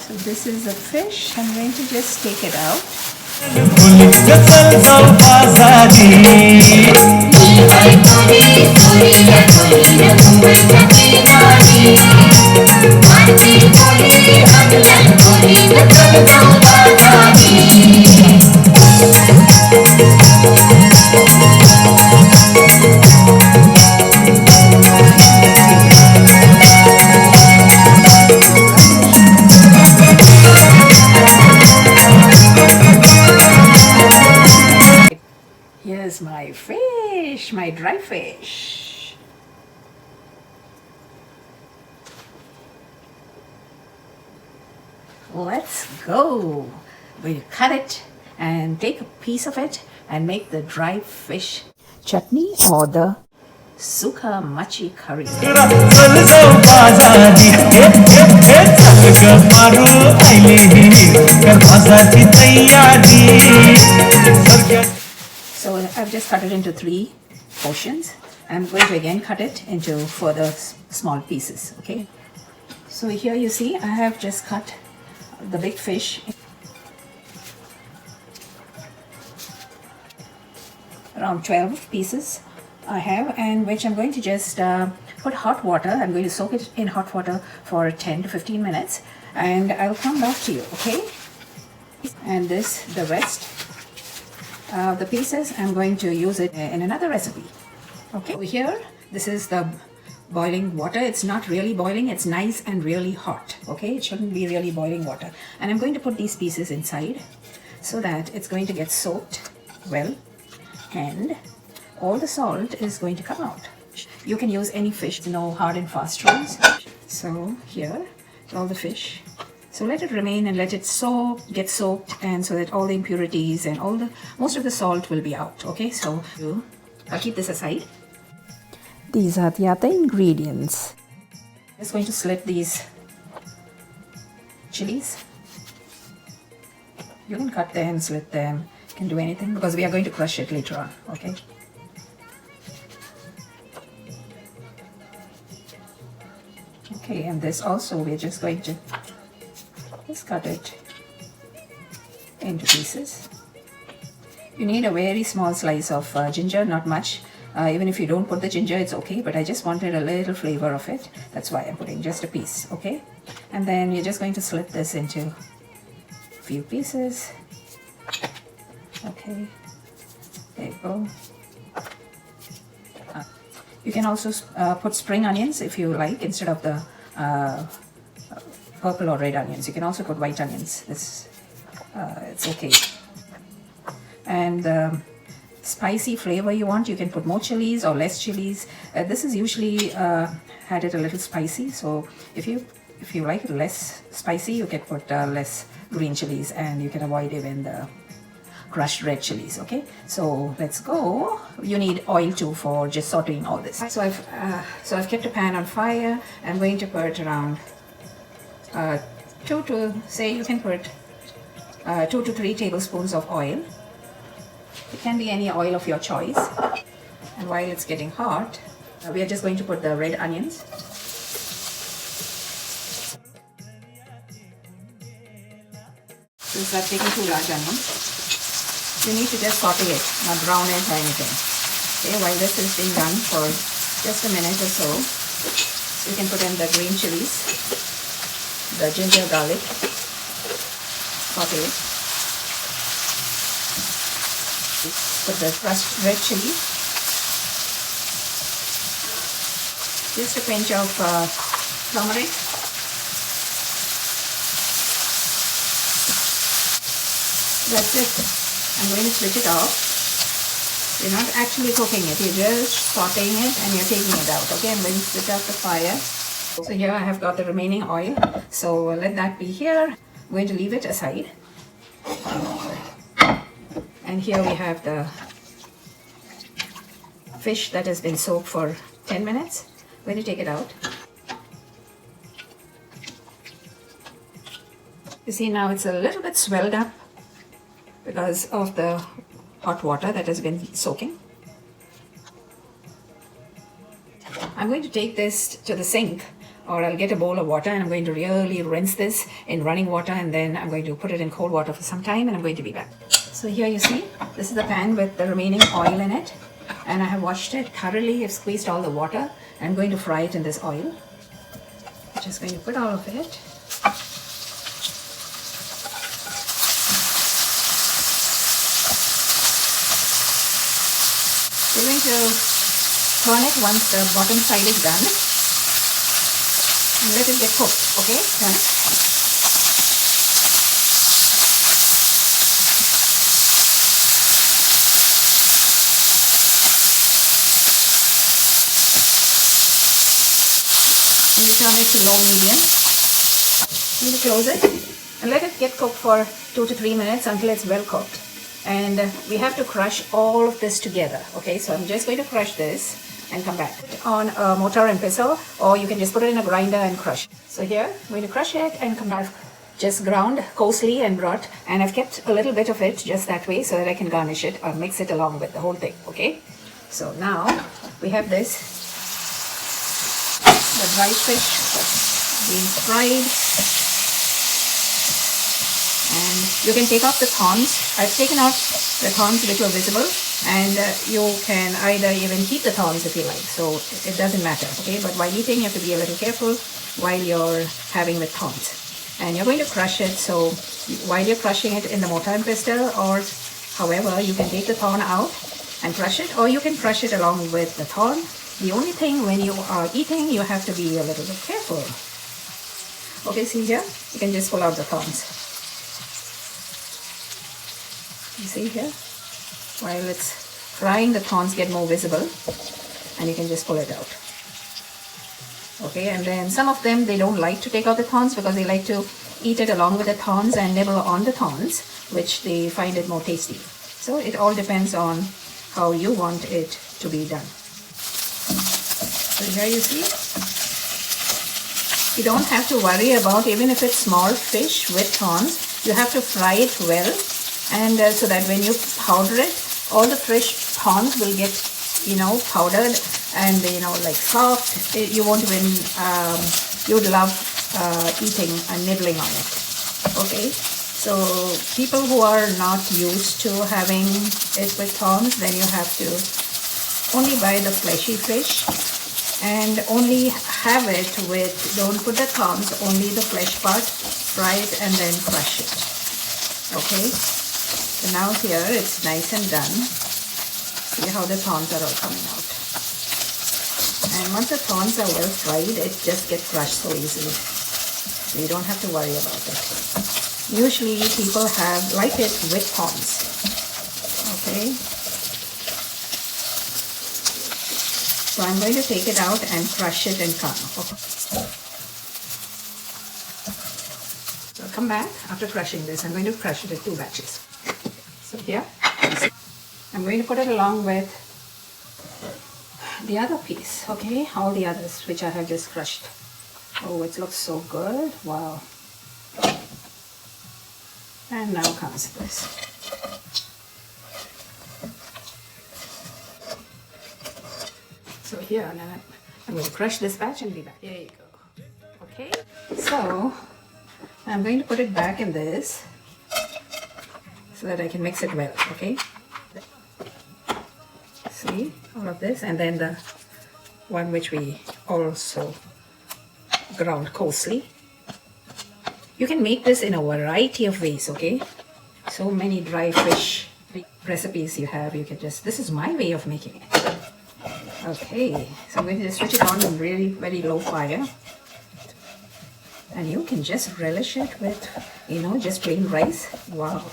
So this is the fish. I'm going to just take it out. Here's my fish, my dry fish. Let's go. We'll cut it and take a piece of it and make the dry fish chutney or the Sookha Machi curry. So I've just cut it into 3 portions. I'm going to again cut it into further small pieces, okay? So here you see I have just cut the big fish around 12 pieces I have, and which I'm going to just put hot water. I'm going to soak it in hot water for 10 to 15 minutes and I'll come back to you, okay? And this, the rest of the pieces, I'm going to use it in another recipe, okay? Over here, this is the boiling water. It's not really boiling, it's nice and really hot, okay? It shouldn't be really boiling water. And I'm going to put these pieces inside so that it's going to get soaked well and all the salt is going to come out. You can use any fish, no hard and fast rules. So here, all the fish. So let it remain and let it get soaked, and so that all the impurities and most of the salt will be out, okay? So I'll keep this aside. These are the other ingredients. I'm just going to slit these chilies. You can cut them, slit them, you can do anything because we are going to crush it later on, okay? Okay, and this also we're just going to just cut it into pieces. You need a very small slice of ginger, not much. Even if you don't put the ginger, it's okay, but I just wanted a little flavor of it. That's why I'm putting just a piece, okay? And then you're just going to slit this into a few pieces. Okay, there you go. You can also put spring onions if you like, instead of the purple or red onions. You can also put white onions. It's okay. And spicy flavor you want, you can put more chilies or less chilies. This is usually had it a little spicy, so if you like it less spicy, you can put less green chilies, and you can avoid even the crushed red chilies, okay? So let's go. You need oil too for just sauteing all this. So I've kept a pan on fire. I'm going to put around 2 to 3 tablespoons of oil. It can be any oil of your choice. And while it's getting hot, we are just going to put the red onions. Since I've taken 2 large onions, you need to just saute it, not brown it or anything. Okay, while this is being done for just a minute or so, you can put in the green chilies, the ginger garlic, saute it. Put the crushed red chili, just a pinch of turmeric, that's it. I'm going to switch it off. You're not actually cooking it, you're just sauteing it and you're taking it out, okay? I'm going to switch off the fire. So here I have got the remaining oil, so let that be here. I'm going to leave it aside. And here we have the fish that has been soaked for 10 minutes. I'm going to take it out. You see now it's a little bit swelled up because of the hot water that has been soaking. I'm going to take this to the sink or I'll get a bowl of water and I'm going to really rinse this in running water, and then I'm going to put it in cold water for some time, and I'm going to be back. So here you see, this is the pan with the remaining oil in it, and I have washed it thoroughly. I've squeezed all the water. I'm going to fry it in this oil. Just going to put all of it. We're going to turn it once the bottom side is done and let it get cooked. Okay, turn it. And you turn it to low medium. You need to close it and let it get cooked for 2 to 3 minutes until it's well cooked. And we have to crush all of this together. Okay, so I'm just going to crush this and come back. Put it on a mortar and pestle, or you can just put it in a grinder and crush. So here, I'm going to crush it and come back. Just ground coarsely and brought, and I've kept a little bit of it just that way so that I can garnish it or mix it along with the whole thing. Okay, so now we have this, the dry fish being fried. And you can take off the thorns. I've taken out the thorns which were visible, and you can either even keep the thorns if you like, so it doesn't matter. Okay, but while eating you have to be a little careful while you're having with thorns. And you're going to crush it, so while you're crushing it in the mortar and pestle, or however, you can take the thorn out and crush it, or you can crush it along with the thorn. The only thing when you are eating, you have to be a little bit careful. Okay, see here, you can just pull out the thorns. You see here, while it's frying, the thorns get more visible, and you can just pull it out. Okay, and then some of them, they don't like to take out the thorns because they like to eat it along with the thorns and nibble on the thorns, which they find it more tasty. So it all depends on how you want it to be done. So here you see, you don't have to worry about, even if it's small fish with thorns, you have to fry it well. And so that when you powder it, all the fish thorns will get, powdered and, like soft. You won't even, you'd love eating and nibbling on it. Okay, so people who are not used to having it with thorns, then you have to only buy the fleshy fish and only have it with, don't put the thorns, only the flesh part, fry it and then crush it. Okay. So now here it's nice and done. See how the thorns are all coming out. And once the thorns are well fried, it just gets crushed so easily. So you don't have to worry about it. Usually people like it with thorns. Okay. So I'm going to take it out and crush it and come. Okay. So I'll come back after crushing this. I'm going to crush it in 2 batches. So here, I'm going to put it along with the other piece, okay? All the others which I have just crushed. Oh, it looks so good. Wow. And now comes this. So here, now I'm going to crush this batch and be back. There you go. Okay, so I'm going to put it back in this so that I can mix it well, okay? See, all of this, and then the one which we also ground coarsely. You can make this in a variety of ways, okay? So many dry fish recipes you have, you can just, this is my way of making it. Okay, so I'm going to just switch it on really very low fire. And you can just relish it with, just plain rice. Wow.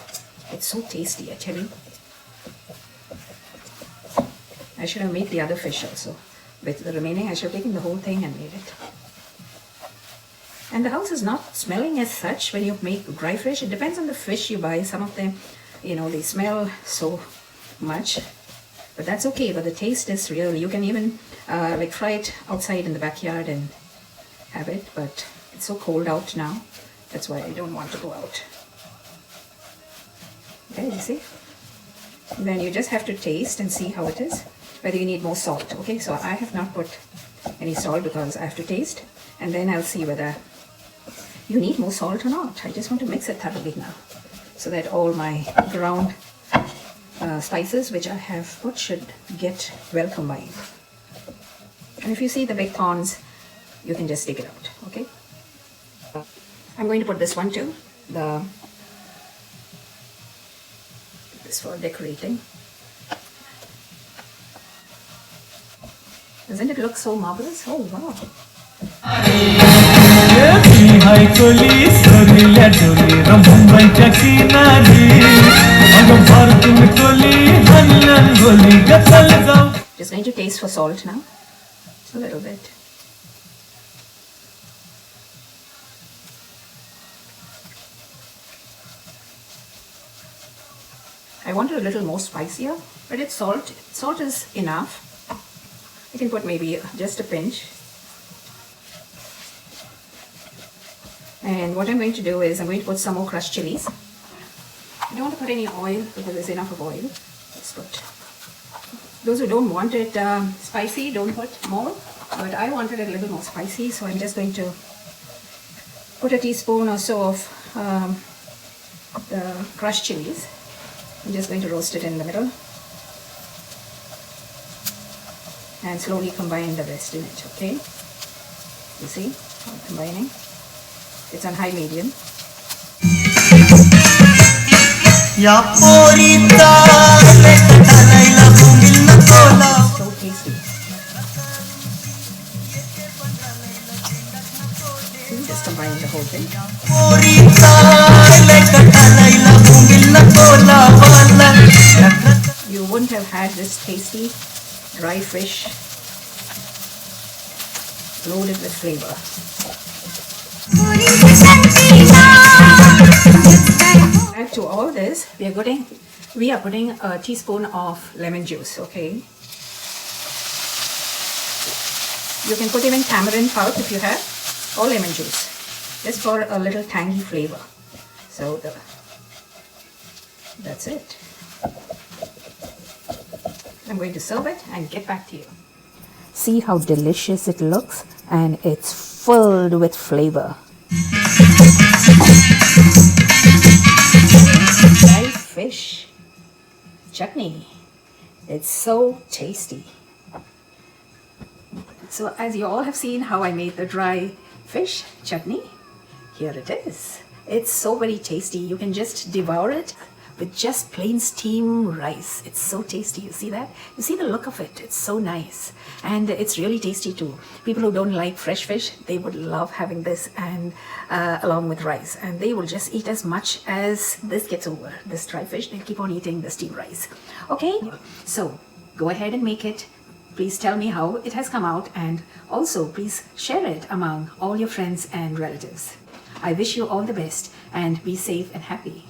It's so tasty, I tell you. I should have made the other fish also. With the remaining, I should have taken the whole thing and made it. And the house is not smelling as such when you make dry fish. It depends on the fish you buy. Some of them, they smell so much. But that's okay. But the taste is real. You can even fry it outside in the backyard and have it. But it's so cold out now. That's why I don't want to go out. Okay, you see? Then you just have to taste and see how it is, whether you need more salt. Okay, so I have not put any salt because I have to taste. and then I'll see whether you need more salt or not. I just want to mix it thoroughly now so that all my ground spices which I have put should get well combined. And if you see the big thorns, you can just take it out, okay? I'm going to put this one too, this for decorating. Doesn't it look so marvelous? Oh wow! Just going to taste for salt now. Just a little bit. I want it a little more spicier, but it's salt. Salt is enough. You can put maybe just a pinch. And what I'm going to do is I'm going to put some more crushed chilies. I don't want to put any oil because there's enough of oil. Let's put. Those who don't want it spicy, don't put more. But I wanted it a little more spicy, so I'm just going to put a teaspoon or so of the crushed chilies. I'm just going to roast it in the middle and slowly combine the rest in it, okay? You see how I'm combining? It's on high medium. So tasty. See, just combine the whole thing. You wouldn't have had this tasty dry fish loaded with flavor. Add to all this, we are putting a teaspoon of lemon juice, okay? You can put even tamarind pulp if you have, or lemon juice, just for a little tangy flavor. So that's it. I'm going to serve it and get back to you. See how delicious it looks, and it's filled with flavor. Dry fish chutney. It's so tasty. So as you all have seen how I made the dry fish chutney, here it is. It's so very tasty. You can just devour it with just plain steamed rice. It's so tasty. You see that? You see the look of it. It's so nice. And it's really tasty too. People who don't like fresh fish, they would love having this and along with rice. And they will just eat as much as this gets over. This dry fish, they'll keep on eating the steamed rice. Okay? So go ahead and make it. Please tell me how it has come out, and also please share it among all your friends and relatives. I wish you all the best and be safe and happy.